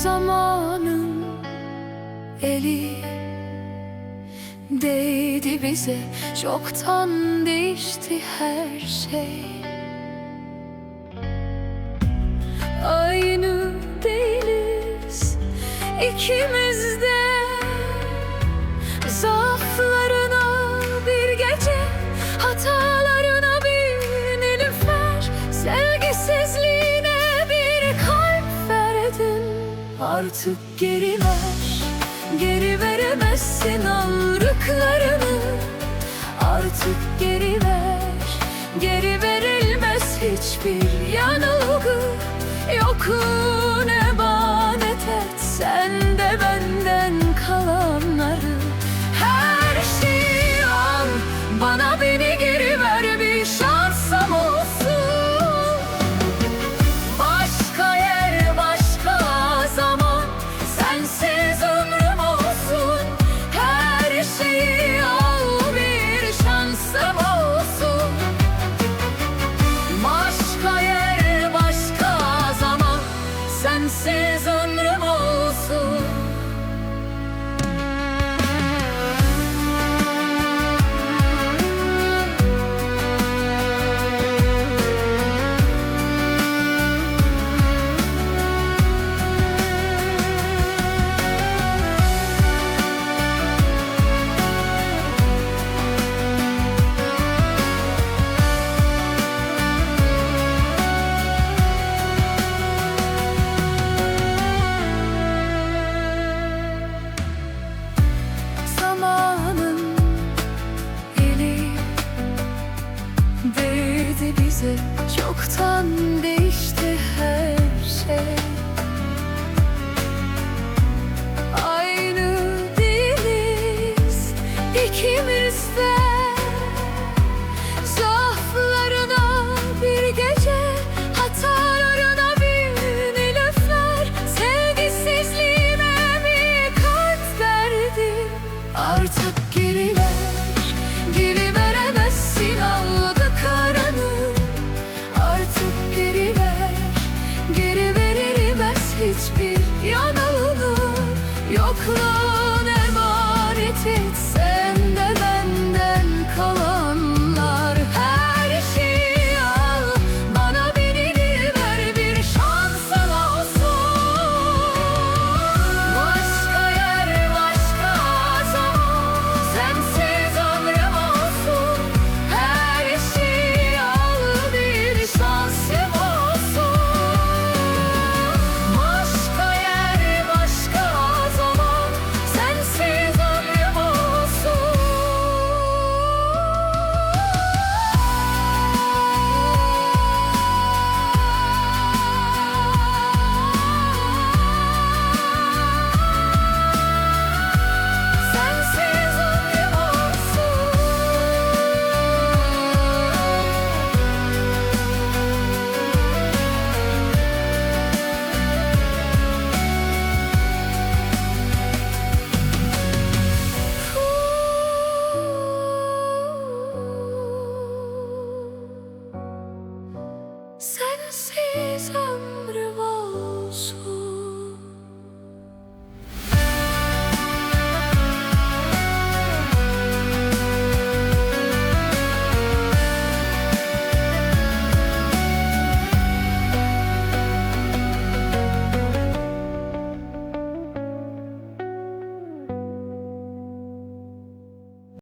Zamanın eli değdi bize, çoktan değişti her şey. Aynı değiliz ikimiz de. Zaaflarına bir gece, hatalarına bir nilüfer, sevgisizliğine bir kalp verdin. Artık geri ver, geri veremezsin aldıklarını. Artık geri ver, geri verilmez hiçbir yanılgı. Yokun emanet et sen de benden kalanları. Her şeyi al, bana beni geri ver, bir şansım olsun. Başka yer, başka zaman, sensiz ömrüm olsun. Her şeyi al, bir şansım olsun. Başka yer, başka zaman, sensiz ömrüm olsun. Zamanın eli değdi bize, çoktan değişti her şey. Aynı değiliz ikimiz de. Zaaflarına bir gece, hatalarına bir nilüfer, sevgisizliğime bir kalp verdin. Artık geri ver, geri veremezsin aldıklarını. Artık geri ver, geri verilmez hiçbir yanılgı.